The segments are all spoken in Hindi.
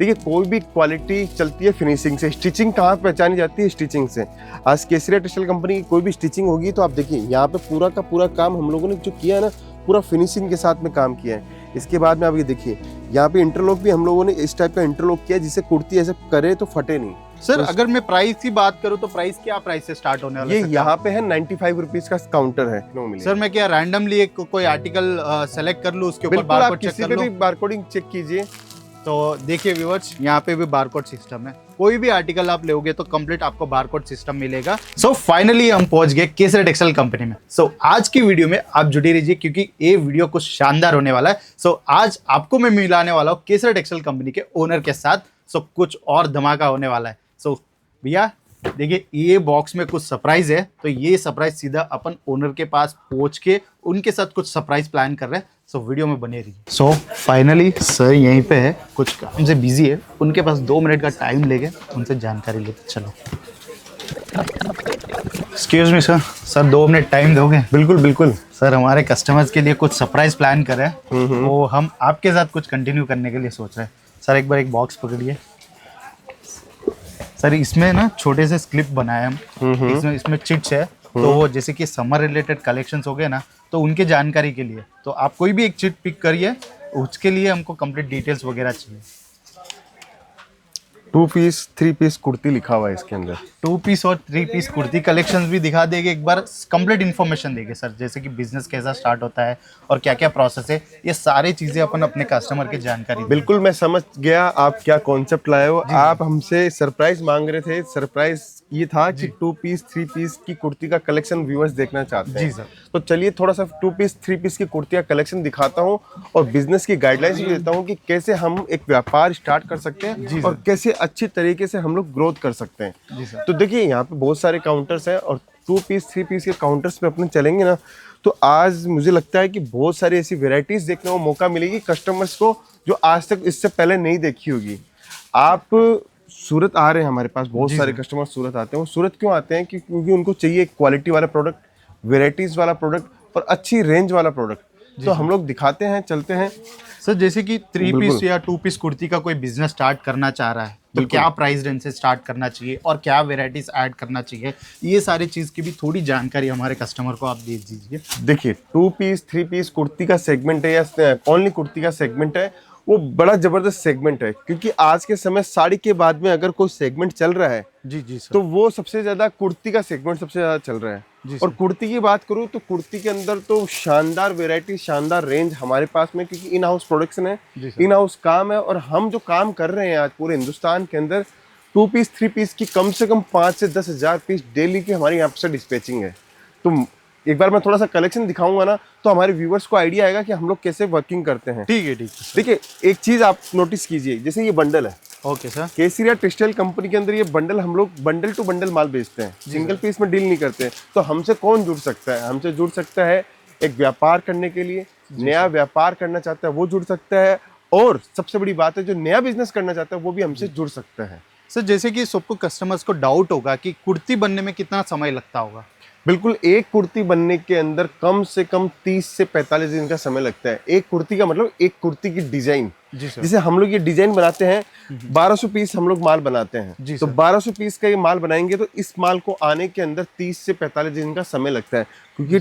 देखिए कोई भी क्वालिटी चलती है फिनिशिंग से। स्टिचिंग कहाँ पहचानी जाती है? स्टिचिंग से। आज केसरिया टेक्सटाइल कंपनी की कोई भी स्टिचिंग होगी तो आप देखिए यहाँ पे पूरा का पूरा काम हम लोगों ने जो किया है ना, पूरा फिनिशिंग के साथ में काम किया है। इसके बाद में आप ये देखिए यहाँ पे इंटरलॉक भी हम लोगों ने इस टाइप का इंटरलॉक किया है जिससे कुर्ती ऐसे करे तो फटे नहीं। सर तो अगर मैं प्राइस की बात करूं तो प्राइस क्या प्राइस से स्टार्ट होने वाला ये है? यहाँ पे है 95 रुपीज का काउंटर है। सर मैं क्या रैंडमली एक कोई आर्टिकल सेलेक्ट कर लूं, उसके ऊपर बिल्कुल, आप बारकोड चेक किसी कर पे लूं? भी बारकोडिंग चेक कीजिए। तो देखिए व्यूअर्स, यहाँ पे भी बारकोड सिस्टम है। कोई भी आर्टिकल आप लोगे तो कंप्लीट आपको बारकोड सिस्टम मिलेगा। सो फाइनली हम पहुंच गए केसरिया टेक्सटाइल कंपनी में। सो आज की वीडियो में आप जुड़े रहिए क्योंकि ये वीडियो कुछ शानदार होने वाला है। सो आज आपको मैं मिलाने वाला हूँ केसरिया टेक्सटाइल कंपनी के ओनर के साथ। सो कुछ और धमाका होने वाला है। सो भैया देखिए, ये बॉक्स में कुछ सरप्राइज है, तो ये सरप्राइज सीधा अपन ओनर के पास पहुंच के उनके साथ कुछ सरप्राइज प्लान कर रहे हैं। सो वीडियो में बने रहिए। सो फाइनली सर यहीं पे है, कुछ काम से बिजी है, उनके पास 2 मिनट का टाइम लेके उनसे जानकारी लेते चलो। Excuse me sir, 2 minute time दोगे? बिल्कुल बिल्कुल सर, हमारे कस्टमर्स के लिए कुछ सरप्राइज प्लान कर रहे हैं, वो हम आपके साथ कुछ कंटिन्यू करने के लिए सोच रहे हैं। सर एक बार एक बॉक्स पकड़िए। सर इसमें ना छोटे से स्क्लिप बनाए हम, इसमें चिट्स है। तो वो जैसे कि समर रिलेटेड कलेक्शंस हो गए ना, तो उनके जानकारी के लिए तो आप कोई भी एक चिट पिक करिए, उसके लिए हमको कंप्लीट डिटेल्स वगैरह चाहिए। 2 पीस 3 पीस कुर्ती लिखा हुआ है इसके अंदर। 2 पीस और 3 पीस कुर्ती कलेक्शंस भी दिखा देंगे, एक बार कंप्लीट इन्फॉर्मेशन देंगे सर, जैसे कि बिजनेस कैसा स्टार्ट होता है और क्या क्या प्रोसेस है, ये सारी चीजें अपन अपने कस्टमर की जानकारी। बिल्कुल मैं समझ गया आप क्या कॉन्सेप्ट लाए हो। आप हमसे सरप्राइज मांग रहे थे। सरप्राइज ये था कि 2 पीस 3 पीस की कुर्ती का कलेक्शन व्यूअर्स देखना चाहते हैं। जी सर। तो चलिए थोड़ा सा 2 पीस 3 पीस की कुर्ती का कलेक्शन दिखाता हूँ और बिजनेस की गाइडलाइंस भी देता हूँ कि कैसे हम एक व्यापार स्टार्ट कर सकते हैं और कैसे अच्छी तरीके से हम लोग ग्रोथ कर सकते हैं। जी सर। तो देखिए यहाँ पे बहुत सारे काउंटर्स हैं और 2 पीस 3 पीस के काउंटर्स पे अपने चलेंगे ना, तो आज मुझे लगता है कि बहुत सारी ऐसी वेराइटीज देखने को मौका मिलेगी कस्टमर्स को जो आज तक इससे पहले नहीं देखी होगी। आप सूरत आ रहे हैं, हमारे पास बहुत सारे कस्टमर सूरत आते हैं। वो सूरत क्यों आते हैं? क्योंकि उनको चाहिए क्वालिटी वाला प्रोडक्ट, वेराइटीज वाला प्रोडक्ट और अच्छी रेंज वाला प्रोडक्ट। तो हम लोग दिखाते हैं, चलते हैं। सर जैसे कि 3 पीस या 2 पीस कुर्ती का कोई बिजनेस स्टार्ट करना चाह रहा है तो क्या प्राइस रेंज से स्टार्ट करना चाहिए और क्या वेराइटीज ऐड करना चाहिए, ये सारी चीज की भी थोड़ी जानकारी हमारे कस्टमर को आप दे दीजिए। देखिए 2 पीस 3 पीस कुर्ती का सेगमेंट है या ओनली कुर्ती का सेगमेंट है, वो बड़ा जबरदस्त सेगमेंट है। क्योंकि आज के समय साड़ी के बाद में अगर कोई सेगमेंट चल रहा है जी सर, तो वो सबसे ज्यादा कुर्ती का सेगमेंट सबसे ज्यादा चल रहा है। और कुर्ती की बात करूँ तो कुर्ती के अंदर तो शानदार वैरायटी, शानदार रेंज हमारे पास में, क्योंकि इन हाउस प्रोडक्शन है, इन हाउस काम है। और हम जो काम कर रहे हैं आज पूरे हिंदुस्तान के अंदर 2 पीस 3 पीस की कम से कम 5 से 10 हजार पीस डेली की हमारे यहाँ से डिस्पैचिंग है। तो एक बार मैं थोड़ा सा कलेक्शन दिखाऊंगा ना, तो हमारे व्यूवर्स को आइडिया आएगा कि हम लोग कैसे वर्किंग करते हैं। ठीक है। देखिए एक चीज आप नोटिस कीजिए, जैसे ये बंडल है, ओके सर। केसरिया टेक्सटाइल कंपनी के अंदर ये बंडल हम लोग बंडल टू बंडल माल बेचते हैं, सिंगल पीस में डील नहीं करते। तो हमसे कौन जुड़ सकता है? हमसे जुड़ सकता है एक व्यापार करने के लिए, नया व्यापार करना चाहता है वो जुड़ सकता है, और सबसे बड़ी बात है जो नया बिजनेस करना चाहता है वो भी हमसे जुड़ सकता है। सर जैसे कि सबको कस्टमर्स को डाउट होगा कि कुर्ती बनने में कितना समय लगता होगा। बिल्कुल, एक कुर्ती बनने के अंदर कम से कम 30 से 45 दिन का समय लगता है। एक कुर्ती का मतलब एक कुर्ती की डिजाइन। जैसे हम लोग ये डिजाइन बनाते हैं, 1200 पीस हम लोग माल बनाते हैं। तो 1200 पीस का ये माल बनाएंगे तो इस माल को आने के अंदर 30 से 45 दिन का समय लगता है। क्योंकि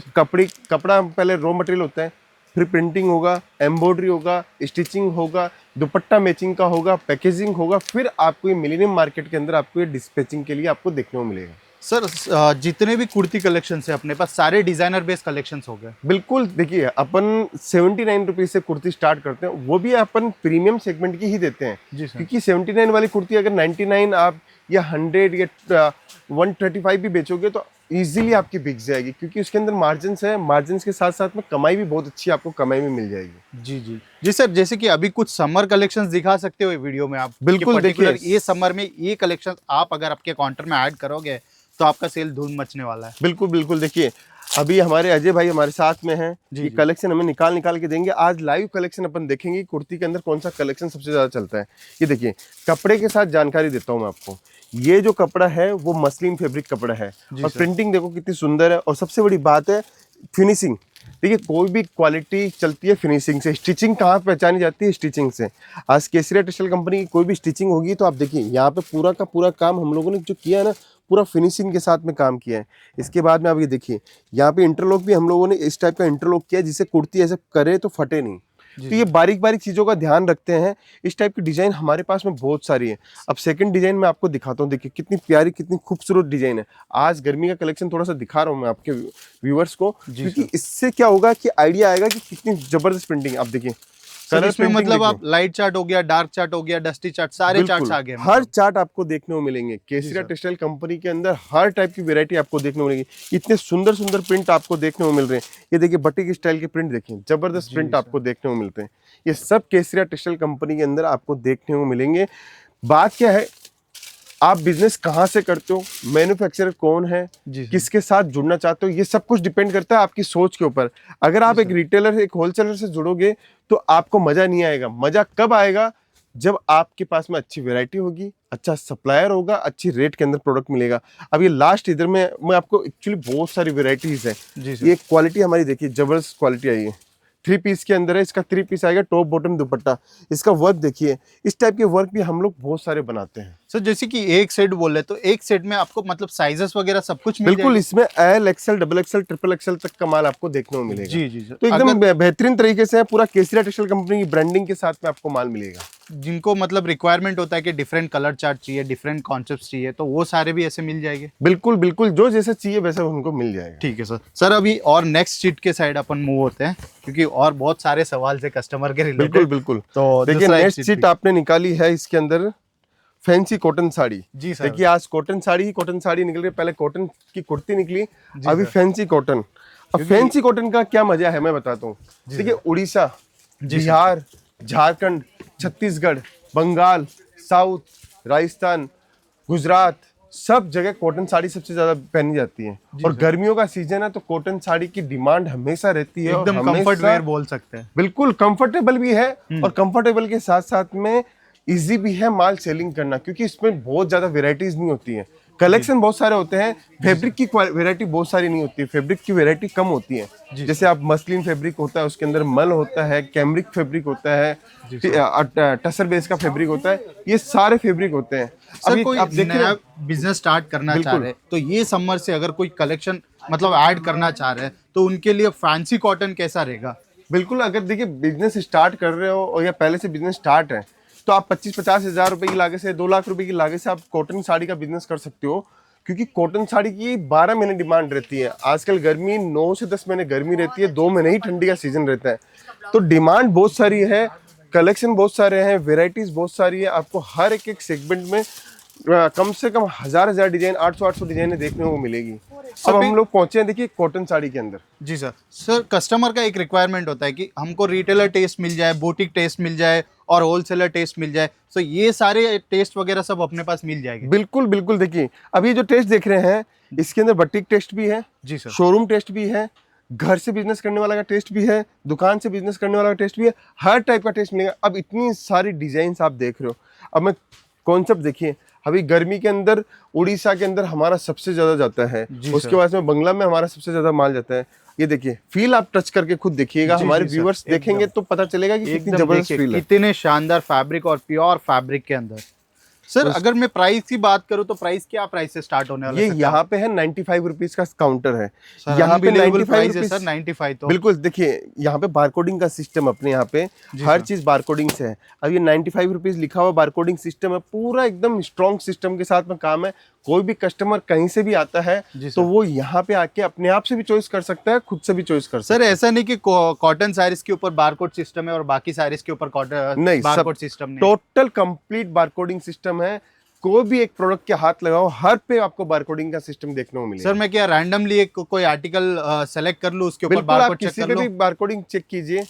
कपड़ा पहले रॉ मटेरियल होता है, फिर प्रिंटिंग होगा, एम्ब्रॉयडरी होगा, स्टिचिंग होगा, दुपट्टा मैचिंग का होगा, पैकेजिंग होगा, फिर आपको ये मिलेनियम मार्केट के अंदर आपको ये डिस्पैचिंग के लिए आपको देखने को मिलेगा। सर जितने भी कुर्ती कलेक्शन है अपने पास सारे डिजाइनर बेस्ड कलेक्शंस हो गए। बिल्कुल, देखिए अपन 79 रुपीज से कुर्ती स्टार्ट करते हैं, वो भी अपन प्रीमियम सेगमेंट की ही देते हैं। क्योंकि 79 वाली कुर्ती अगर 99 आप या 100 या 135 भी बेचोगे तो इजीली आपकी बिक जाएगी, क्योंकि उसके अंदर मार्जिन है। मार्जिन के साथ साथ में कमाई भी बहुत अच्छी आपको कमाई में मिल जाएगी। जी सर, जैसे कि अभी कुछ समर कलेक्शंस दिखा सकते हो वीडियो में आप? बिल्कुल, देखिए ये समर में ये कलेक्शन आप अगर आपके काउंटर में ऐड करोगे तो आपका सेल धूम मचने वाला है। बिल्कुल, देखिए अभी हमारे अजय भाई हमारे साथ में हैं, ये कलेक्शन हमें निकाल के देंगे। आज लाइव कलेक्शन अपन देखेंगे कुर्ती के अंदर कौन सा कलेक्शन सबसे ज्यादा चलता है। ये देखिए, कपड़े के साथ जानकारी देता हूँ मैं आपको। ये जो कपड़ा है वो मसलिन फैब्रिक कपड़ा है और प्रिंटिंग देखो कितनी सुंदर है। और सबसे बड़ी बात है फिनिशिंग। देखिए कोई भी क्वालिटी चलती है फिनिशिंग से, स्टिचिंग कहाँ पहचानी जाती है, स्टिचिंग से। आज केसरिया टेक्सटाइल कंपनी की कोई भी स्टिचिंग होगी तो आप देखिए यहाँ पे पूरा का पूरा काम हम लोगों ने जो किया है ना, पूरा फिनिशिंग के साथ में काम किया है। इसके बाद में आप ये देखिए यहाँ पे इंटरलॉक भी हम लोगों ने इस टाइप का इंटरलॉक किया है जिससे कुर्ती ऐसे करे तो फटे नहीं। तो ये बारीक बारीक चीज़ों का ध्यान रखते हैं। इस टाइप की डिज़ाइन हमारे पास में बहुत सारी है। अब सेकंड डिज़ाइन मैं आपको दिखाता हूँ, देखिए कितनी प्यारी कितनी खूबसूरत डिज़ाइन है। आज गर्मी का कलेक्शन थोड़ा सा दिखा रहा हूँ मैं आपके व्यूवर्स को, क्योंकि इससे क्या होगा कि आइडिया आएगा कि कितनी ज़बरदस्त प्रिंटिंग। आप देखिए कलर इसमें मतलब आप लाइट चार्ट हो गया, डार्क चार्ट हो गया, डस्टी चार्ट, सारे चार्ट्स आ गए। हर चार्ट आपको देखने को मिलेंगे केसरिया टेक्सटाइल कंपनी के अंदर। हर टाइप की वैरायटी आपको देखने को मिलेगी। इतने सुंदर सुंदर प्रिंट आपको देखने को मिल रहे हैं। ये देखिए बटिक स्टाइल के प्रिंट देखिए, जबरदस्त प्रिंट आपको देखने को मिलते हैं। ये सब केसरिया टेक्सटाइल कंपनी के अंदर आपको देखने को मिलेंगे। बात क्या है, आप बिजनेस कहाँ से करते हो, मैन्युफैक्चरर कौन है, किसके साथ जुड़ना चाहते हो, ये सब कुछ डिपेंड करता है आपकी सोच के ऊपर। अगर आप एक रिटेलर एक होलसेलर से जुड़ोगे तो आपको मजा नहीं आएगा। मजा कब आएगा, जब आपके पास में अच्छी वैरायटी होगी, अच्छा सप्लायर होगा, अच्छी रेट के अंदर प्रोडक्ट मिलेगा। अब ये लास्ट इधर में मैं आपको एक्चुअली बहुत सारी वेराइटीज है। ये क्वालिटी हमारी देखिए, जबरदस्त क्वालिटी आई है। 3 पीस के अंदर है, इसका 3 पीस आएगा, टॉप बॉटम दुपट्टा। इसका वर्क देखिए, इस टाइप के वर्क भी हम लोग बहुत सारे बनाते हैं। सर जैसे कि एक सेट बोल रहे तो एक सेट में आपको मतलब साइजेस वगैरह सब कुछ मिल बिल्कुल, इसमें L, XL, double XL, triple XL तक का माल आपको देखने को मिलेगा। जी तो एकदम बेहतरीन तरीके से पूरा केसरिया टेक्सटाइल कंपनी की ब्रांडिंग के साथ में आपको माल मिलेगा। जिनको मतलब रिक्वायरमेंट होता है कि डिफरेंट कलर चार्ट चाहिए, डिफरेंट कॉन्सेप्ट चाहिए, तो वो सारे भी ऐसे मिल जाएंगे। बिल्कुल बिल्कुल, जो जैसा चाहिए वैसा उनको मिल जाएगा। ठीक है सर। सर अभी और नेक्स्ट शीट के साइड अपन मूव होते हैं, क्योंकि और बहुत सारे सवाल थे कस्टमर के रिलेटेड। बिल्कुल बिल्कुल। तो देखिए नेक्स्ट शीट आपने निकाली है, इसके अंदर फैंसी कॉटन साड़ी। जी सर। देखिए आज कॉटन साड़ी निकल रही है। पहले कॉटन की कुर्ती निकली, अभी फैंसी कॉटन। अब फैंसी कॉटन का क्या मजा है मैं बताता हूँ। देखिए उड़ीसा, बिहार, झारखंड, छत्तीसगढ़, बंगाल, साउथ, राजस्थान, गुजरात, सब जगह कॉटन साड़ी सबसे ज्यादा पहनी जाती है। और गर्मियों का सीजन है तो कॉटन साड़ी की डिमांड हमेशा रहती है। एकदम कंफर्ट वेयर बोल सकते हैं। बिल्कुल कंफर्टेबल भी है, और कंफर्टेबल के साथ साथ में इजी भी है माल सेलिंग करना, क्योंकि इसमें बहुत ज्यादा वेराइटीज नहीं होती है। कलेक्शन बहुत सारे होते हैं, फैब्रिक की वैरायटी बहुत सारी नहीं होती है, फैब्रिक की वैरायटी कम होती है। जैसे आप मसलिन फैब्रिक होता है, उसके अंदर मल होता है, कैमरिक फैब्रिक होता है, टसर बेस का फैब्रिक होता है, ये सारे फैब्रिक होते हैं। सर कोई नया बिजनेस स्टार्ट करना चाह रहे हैं तो ये समर से अगर कोई कलेक्शन मतलब ऐड करना चाह रहे हैं तो उनके लिए फैंसी कॉटन कैसा रहेगा? बिल्कुल, अगर देखिए बिजनेस स्टार्ट कर रहे हो और या पहले से बिजनेस स्टार्ट है तो आप 25-50 हज़ार रुपए की लागत से, 2 लाख रुपए की लागत से आप कॉटन साड़ी का बिजनेस कर सकते हो। क्योंकि कॉटन साड़ी की 12 महीने डिमांड रहती है। आजकल गर्मी 9 से 10 महीने गर्मी रहती है, 2 महीने ही ठंडी का सीजन रहता है। तो डिमांड बहुत सारी है, कलेक्शन बहुत सारे हैं, वेराइटीज बहुत सारी है। आपको हर एक सेगमेंट में कम से कम हजार डिजाइन, 800 डिजाइने देखने को मिलेगी। अब हम लोग पहुंचे हैं देखिए कॉटन साड़ी के अंदर। जी सर। सर कस्टमर का एक रिक्वायरमेंट होता है कि हमको रिटेलर टेस्ट मिल जाए, बुटीक टेस्ट मिल जाए और होलसेलर टेस्ट मिल जाए। तो ये सारे टेस्ट वगैरह सब अपने पास मिल जाएंगे? बिल्कुल बिल्कुल। देखिए अब ये जो टेस्ट देख रहे हैं इसके अंदर बटीक टेस्ट भी है, जी सर, शोरूम टेस्ट भी है, घर से बिजनेस करने वाला का टेस्ट भी है, दुकान से बिजनेस करने वाला का टेस्ट भी है, हर टाइप का टेस्ट मिलेगा। अब इतनी सारी डिजाइन आप देख रहे हो। अब मैं कॉन्सेप्ट देखिए, अभी गर्मी के अंदर उड़ीसा के अंदर हमारा सबसे ज्यादा जाता है, उसके बाद में बंगला में हमारा सबसे ज्यादा माल जाता है। ये देखिए फील आप टच करके खुद देखिएगा, हमारे व्यूअर्स देखेंगे तो पता चलेगा कि कितनी जबरदस्त फील है। कितने शानदार फैब्रिक और प्योर फैब्रिक के अंदर। सर अगर मैं प्राइस की बात करूं तो प्राइस क्या प्राइस से स्टार्ट होने वाला है? ये यहाँ पे है 95 रुपीज का काउंटर है। यहाँ पे 95 है सर। 95 तो बिल्कुल। देखिए यहाँ पे बारकोडिंग का सिस्टम अपने यहाँ पे हर चीज बारकोडिंग से है। अब ये 95 रुपीज लिखा हुआ बारकोडिंग सिस्टम है, पूरा एकदम स्ट्रॉन्ग सिस्टम के साथ में काम है। कोई भी कस्टमर कहीं से भी आता है तो वो यहाँ पे आके अपने आप से भी चॉइस कर सकता है, खुद से भी चॉइस कर सकता है। सर ऐसा नहीं कि कॉटन साड़ीज के ऊपर बारकोड सिस्टम है और बाकी साड़ीज के ऊपर नहीं, बारकोड सिस्टम नहीं, टोटल कंप्लीट बारकोडिंग सिस्टम है। कोई भी एक प्रोडक्ट के हाथ लगाओ, हर पे आपको बारकोडिंग का सिस्टम देखने को मिलेगा। सर मैं क्या रैंडमली एक कोई आर्टिकल सेलेक्ट कर लूं, उसके ऊपर बारकोड चेक कर लूं? बारकोडिंग चेक कीजिए।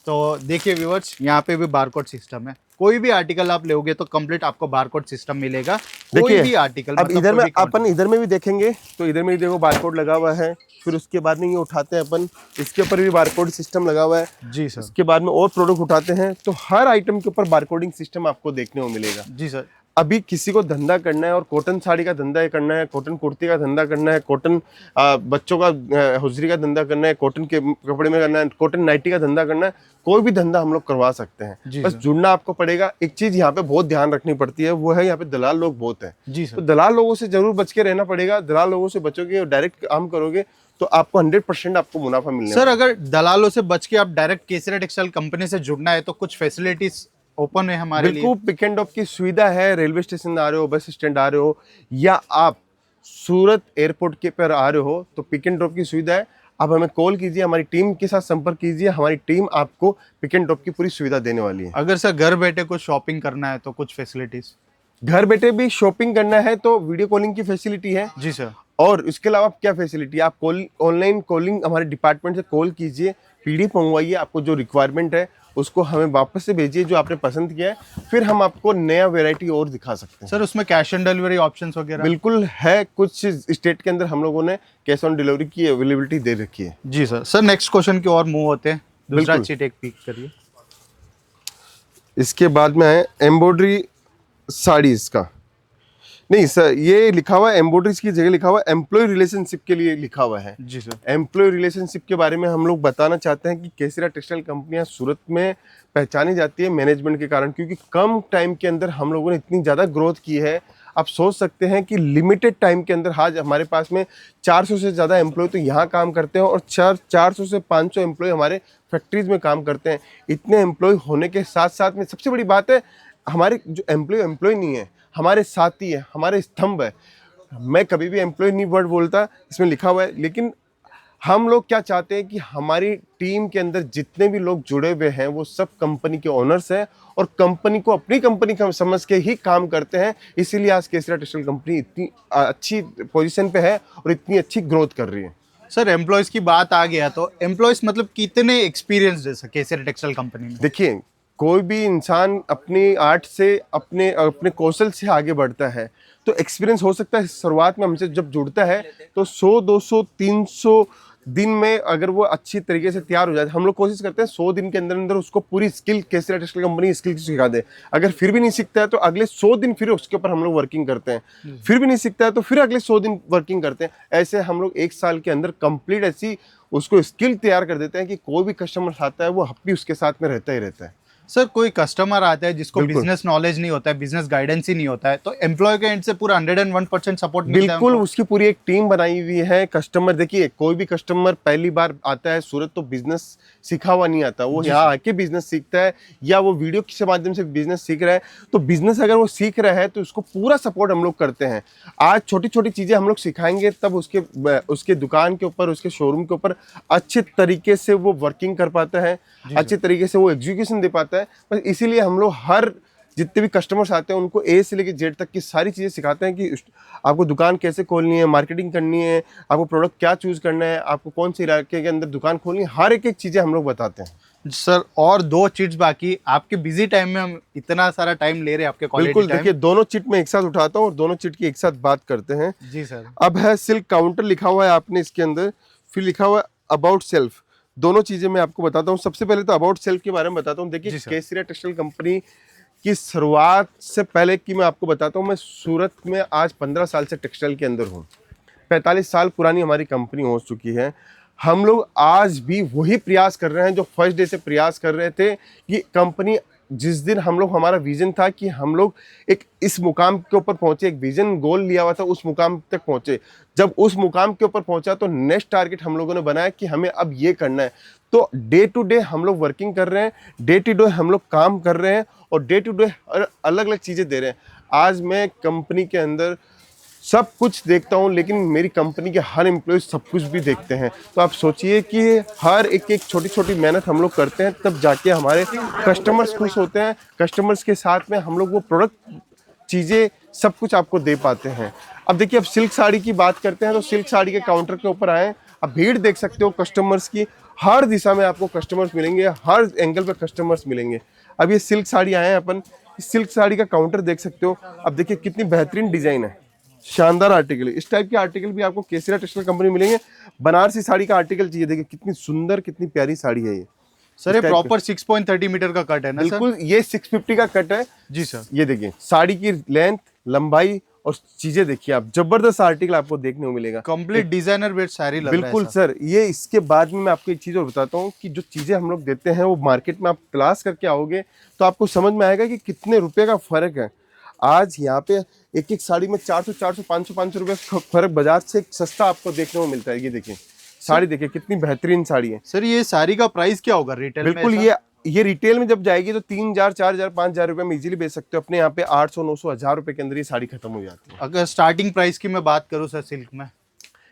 तो देखिए व्यूअर्स, यहाँ पे भी बारकोड सिस्टम है। कोई भी आर्टिकल आप लोगे तो कंप्लीट आपको बारकोड सिस्टम मिलेगा। कोई भी आर्टिकल। अब इधर में अपन इधर में भी देखेंगे तो इधर में देखो बारकोड लगा हुआ है। फिर उसके बाद में ये उठाते हैं अपन, इसके ऊपर भी बारकोड सिस्टम लगा हुआ है। जी सर। उसके बाद में और प्रोडक्ट उठाते हैं तो हर आइटम के ऊपर बारकोडिंग सिस्टम आपको देखने को मिलेगा। जी सर। अभी किसी को धंधा करना है और कॉटन साड़ी का धंधा करना है, कॉटन कुर्ती का धंधा करना है, कॉटन बच्चों का हुजरी का धंधा करना है, कॉटन के कपड़े में करना है, कॉटन नाइटी का धंधा करना है, कोई भी धंधा हम लोग करवा सकते हैं। बस जुड़ना आपको पड़ेगा। एक चीज यहाँ पे बहुत ध्यान रखनी पड़ती है, वो है यहाँ पे दलाल लोग बहुत हैं जी सर। तो दलाल लोगों से जरूर बच के रहना पड़ेगा। दलाल लोगों से बचोगे और डायरेक्ट काम करोगे तो आपको 100% आपको मुनाफा मिलने सर अगर दलालों से बच के आप डायरेक्ट केसरिया टेक्सटाइल कंपनी से जुड़ना है तो कुछ फैसिलिटीज ओपन है हमारे लिए? बिल्कुल पिक एंड ड्रॉप की सुविधा है। रेलवे स्टेशन आ रहे हो, बस स्टैंड आ रहे हो, या आप सूरत एयरपोर्ट के पर आ रहे हो तो पिक एंड ड्रॉप की सुविधा है। आप हमें कॉल कीजिए, हमारी टीम के साथ संपर्क कीजिए, हमारी टीम आपको पिक एंड ड्रॉप की पूरी सुविधा देने वाली है। अगर सर घर बैठे कुछ शॉपिंग करना है तो कुछ फैसिलिटीज? घर बैठे भी शॉपिंग करना है तो वीडियो कॉलिंग की फैसिलिटी है जी सर। और इसके अलावा क्या फैसिलिटी, आप कॉल ऑनलाइन कॉलिंग हमारे डिपार्टमेंट से कॉल कीजिए, पीडीएफ मंगवाइए, आपको जो रिक्वायरमेंट है उसको हमें वापस से भेजिए जो आपने पसंद किया है, फिर हम आपको नया वैरायटी और दिखा सकते हैं। सर उसमें कैश ऑन डिलीवरी ऑप्शंस वगैरह? बिल्कुल है, कुछ स्टेट के अंदर हम लोगों ने कैश ऑन डिलीवरी की अवेलेबिलिटी दे रखी है। जी सर। सर नेक्स्ट क्वेश्चन की ओर मूव होते हैं, दूसरा बिल्कुल। चीट एक पिक करिए। इसके बाद में है एम्ब्रॉयडरी साड़ीज का। नहीं सर, ये लिखा हुआ है एम्ब्रॉयडरीज की जगह लिखा हुआ है एम्प्लॉय रिलेशनशिप के लिए लिखा हुआ है। जी सर। एम्प्लॉय रिलेशनशिप के बारे में हम लोग बताना चाहते हैं कि केसरिया टेक्सटाइल कंपनियां सूरत में पहचानी जाती है मैनेजमेंट के कारण, क्योंकि कम टाइम के अंदर हम लोगों ने इतनी ज़्यादा ग्रोथ की है। आप सोच सकते हैं कि लिमिटेड टाइम के अंदर आज हमारे पास में 400 से ज़्यादा एम्प्लॉय तो यहाँ काम करते हैं और 400 से 500 एम्प्लॉय हमारे फैक्ट्रीज में काम करते हैं। इतने एम्प्लॉय होने के साथ साथ में सबसे बड़ी बात है, हमारे जो एम्प्लॉय नहीं है, हमारे साथी है, हमारे स्तंभ है। मैं कभी भी एम्प्लॉय नहीं वर्ड बोलता, इसमें लिखा हुआ है, लेकिन हम लोग क्या चाहते हैं कि हमारी टीम के अंदर जितने भी लोग जुड़े हुए हैं वो सब कंपनी के ओनर्स हैं और कंपनी को अपनी कंपनी का समझ के ही काम करते हैं। इसीलिए आज केसरिया टेक्सटाइल कंपनी इतनी अच्छी पोजीशन पे है और इतनी अच्छी ग्रोथ कर रही है। सर एम्प्लॉयज की बात आ गया तो एम्प्लॉयज मतलब कितने एक्सपीरियंस है केसरिया टेक्सटाइल कंपनी में? देखिए, कोई भी इंसान अपनी आर्ट से अपने अपने कौशल से आगे बढ़ता है तो एक्सपीरियंस हो सकता है। शुरुआत में हमसे जब जुड़ता है तो 100, 200, 300 दिन में अगर वो अच्छी तरीके से तैयार हो जाए, हम लोग कोशिश करते हैं 100 दिन के अंदर अंदर उसको पूरी स्किल केसरिया टेक्सटाइल कंपनी स्किल सिखा दे। अगर फिर भी नहीं सीखता है तो अगले 100 दिन फिर उसके ऊपर हम लोग वर्किंग करते हैं। फिर भी नहीं सीखता है तो फिर अगले 100 दिन वर्किंग करते हैं। ऐसे हम लोग 1 साल के अंदर कंप्लीट ऐसी उसको स्किल तैयार कर देते हैं कि कोई भी कस्टमर आता है वो भी उसके साथ में रहता ही रहता है। सर कोई कस्टमर आता है जिसको बिल्कुल। बिजनेस नॉलेज नहीं होता है, बिजनेस गाइडेंस ही नहीं होता है, तो एम्प्लॉय के एंड से पूरा 101% सपोर्ट मिलता है बिल्कुल, उनको? उसकी पूरी एक टीम बनाई हुई है। कस्टमर देखिए, कोई भी कस्टमर पहली बार आता है सूरत तो बिजनेस सीखा हुआ नहीं आता, वो यहाँ आके बिजनेस सीखता है या वो वीडियो के माध्यम से बिजनेस सीख रहा है। तो बिजनेस अगर वो सीख रहा है तो उसको पूरा सपोर्ट हम लोग करते हैं। आज छोटी छोटी चीजें हम लोग सिखाएंगे तब उसके दुकान के ऊपर, उसके शोरूम के ऊपर अच्छे तरीके से वो वर्किंग कर पाता है, अच्छे तरीके से वो एग्जीक्यूशन दे पाता है। बस इसीलिए हम लोग हर जितने भी कस्टमर्स आते हैं उनको ए से लेकर जेड तक की सारी चीज़ें सिखाते हैं कि आपको दुकान कैसे खोलनी है, मार्केटिंग करनी है, आपको प्रोडक्ट क्या चूज़ करना है, आपको कौन से इलाके के अंदर दुकान खोलनी है, हर एक चीज़ें हम लोग बताते हैं। सर और 2 चीट्स बाकी, आपके बिजी टाइम में हम इतना सारा टाइम ले रहे हैं आपके क्वालिटी बिल्कुल, टाइम। देखिए दोनों चिट में एक साथ उठाता हूँ और दोनों चिट की एक साथ बात करते हैं। जी सर। अब है सिल्क काउंटर लिखा हुआ है आपने इसके अंदर, फिर लिखा हुआ है अबाउट सेल्फ। दोनों चीज़ें मैं आपको बताता हूँ। सबसे पहले तो अबाउट सेल्फ के बारे में बताता हूँ। देखिए, केसरिया टेक्सटाइल कंपनी की शुरुआत से पहले की मैं आपको बताता हूँ, मैं सूरत में आज 15 साल से टेक्सटाइल के अंदर हूँ। 45 साल पुरानी हमारी कंपनी हो चुकी है। हम लोग आज भी वही प्रयास कर रहे हैं जो फर्स्ट डे से प्रयास कर रहे थे कि कंपनी, जिस दिन हम लोग, हमारा विजन था कि हम लोग एक इस मुकाम के ऊपर पहुंचे, एक विजन गोल लिया हुआ था, उस मुकाम तक पहुंचे। जब उस मुकाम के ऊपर पहुंचा तो नेक्स्ट टारगेट हम लोगों ने बनाया कि हमें अब ये करना है। तो डे टू डे हम लोग वर्किंग कर रहे हैं, डे टू डे हम लोग काम कर रहे हैं और डे टू डे अलग अलग चीज़ें दे रहे हैं। आज मैं कंपनी के अंदर सब कुछ देखता हूँ, लेकिन मेरी कंपनी के हर एम्प्लॉय सब कुछ भी देखते हैं। तो आप सोचिए कि हर एक छोटी छोटी मेहनत हम लोग करते हैं, तब जाके हमारे कस्टमर्स खुश होते हैं। कस्टमर्स के साथ में हम लोग वो प्रोडक्ट, चीज़ें, सब कुछ आपको दे पाते हैं। अब देखिए, अब सिल्क साड़ी की बात करते हैं तो सिल्क साड़ी के काउंटर के ऊपर आए, अब भीड़ देख सकते हो कस्टमर्स की। हर दिशा में आपको कस्टमर्स मिलेंगे, हर एंगल पे कस्टमर्स मिलेंगे। अब ये सिल्क साड़ी आए हैं अपन, सिल्क साड़ी का काउंटर देख सकते हो। अब देखिए कितनी बेहतरीन डिजाइन है, शानदार आर्टिकल है। इस टाइप के आर्टिकल भी आपको केसरिया टेक्सटाइल कंपनी मिलेंगे। बनारसी साड़ी का आर्टिकल चाहिए, देखिए कितनी सुंदर, कितनी प्यारी साड़ी है ये। सर ये इस type प्रॉपर 6.30 मीटर का कट है ना सर? बिल्कुल, ये 650 का कट है जी सर। ये देखिए साड़ी की लेंथ, लंबाई और चीजें देखिए आप, जबरदस्त आर्टिकल आपको देखने को मिलेगा। कंप्लीट डिजाइनर वेयर साड़ी लग रहा है बिल्कुल सर। सर, ये इसके बाद में मैं आपको एक चीज और बताता हूँ कि जो चीजें हम लोग देते हैं वो मार्केट में आप तलाश करके आओगे तो आपको समझ में आएगा कि कितने रुपए का फर्क है। आज यहाँ पे एक एक साड़ी में 400 500 रुपए का फर्क बाजार से सस्ता आपको देखने को मिलता है। ये देखिए साड़ी देखिए कितनी बेहतरीन साड़ी है। सर ये साड़ी का प्राइस क्या होगा रिटेल में? बिल्कुल, ये रिटेल में जब जाएगी तो 3000 4000 5000 रुपए में इजीली बेच सकते हो। अपने यहाँ पे 800 900 1000 रुपए के अंदर ये साड़ी खत्म हो जाती है। अगर स्टार्टिंग प्राइस की मैं बात करूँ सर सिल्क में,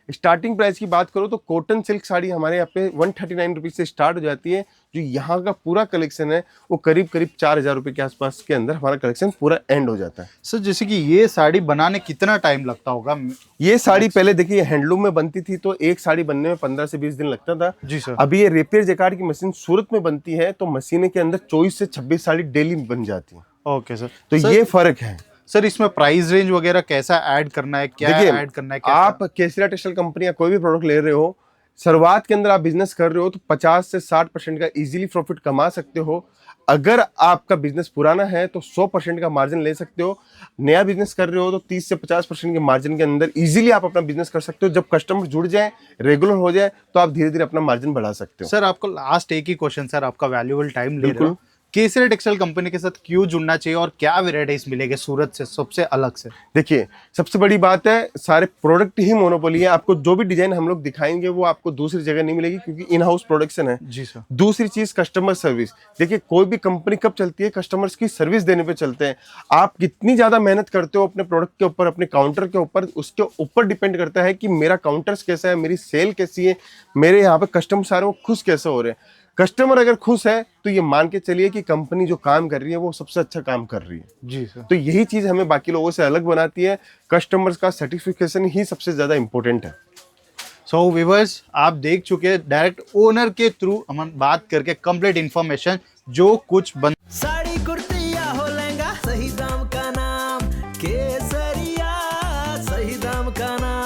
स्टार्टिंग प्राइस की बात करो तो कॉटन सिल्क साड़ी हमारे यहाँ पे 139 रुपीज से स्टार्ट हो जाती है। जो यहाँ का पूरा कलेक्शन है वो करीब करीब 4000 रुपए के आसपास के अंदर हमारा कलेक्शन पूरा एंड हो जाता है। सर जैसे कि ये साड़ी बनाने कितना टाइम लगता होगा? ये साड़ी पहले देखिए हैंडलूम में बनती थी तो एक साड़ी बनने में 15 से 20 दिन लगता था। जी सर। अभी ये रेपियर जैकार्ड की मशीन सूरत में बनती है तो मशीन के अंदर 24 से 26 साड़ी डेली बन जाती है। Okay sir. तो सर, ये फर्क है। सर इसमें प्राइस रेंज वगैरह कैसा ऐड करना है, क्या देखिए, ऐड करना है, कैसा? आप केसरिया टेक्सटाइल कंपनी या कोई भी प्रोडक्ट ले रहे हो, शुरुआत के अंदर आप बिजनेस कर रहे हो तो 50 से 60% का इजीली प्रॉफिट कमा सकते हो। अगर आपका बिजनेस पुराना है तो 100% का मार्जिन ले सकते हो। नया बिजनेस कर रहे हो तो 30 से 50% के मार्जिन के अंदर इजीली आप अपना बिजनेस कर सकते हो। जब कस्टमर जुड़ जाए, रेगुलर हो जाए तो आप धीरे धीरे अपना मार्जिन बढ़ा सकते हो। सर आपको लास्ट एक ही क्वेश्चन सर, आपका वैल्यूएबल टाइम ले रहे बिल्कुल। हो, केसरिया टेक्सटाइल कंपनी के साथ क्यों जुड़ना चाहिए और क्या वेराइटीज मिलेगी सूरत से सबसे अलग से? देखिए सबसे बड़ी बात है सारे प्रोडक्ट ही मोनोपोली है। आपको जो भी डिजाइन हम लोग दिखाएंगे वो आपको दूसरी जगह नहीं मिलेगी क्योंकि इन हाउस प्रोडक्शन है। जी सर। दूसरी चीज कस्टमर सर्विस। देखिए कोई भी कंपनी कब चलती है, कस्टमर्स की सर्विस देने पे चलते हैं। आप कितनी ज्यादा मेहनत करते हो अपने प्रोडक्ट के ऊपर, अपने काउंटर के ऊपर, उसके ऊपर डिपेंड करता है कि मेरा काउंटर्स कैसा है, मेरी सेल कैसी है, मेरे यहाँ पे कस्टमर सारे वो खुश कैसे हो रहे हैं। कस्टमर अगर खुश है तो ये मान के चलिए कि कंपनी जो काम कर रही है वो सबसे अच्छा काम कर रही है। जी सर। तो यही चीज हमें बाकी लोगों से अलग बनाती है। कस्टमर्स का सर्टिफिकेशन ही सबसे ज्यादा इंपॉर्टेंट है। सो व्यूअर्स आप देख चुके हैं डायरेक्ट ओनर के थ्रू हम बात करके कंप्लीट इंफॉर्मेशन जो कुछ बन साड़ी कुर्ती या हो लहंगा, सही दाम का नाम केसरिया, सही दाम का नाम।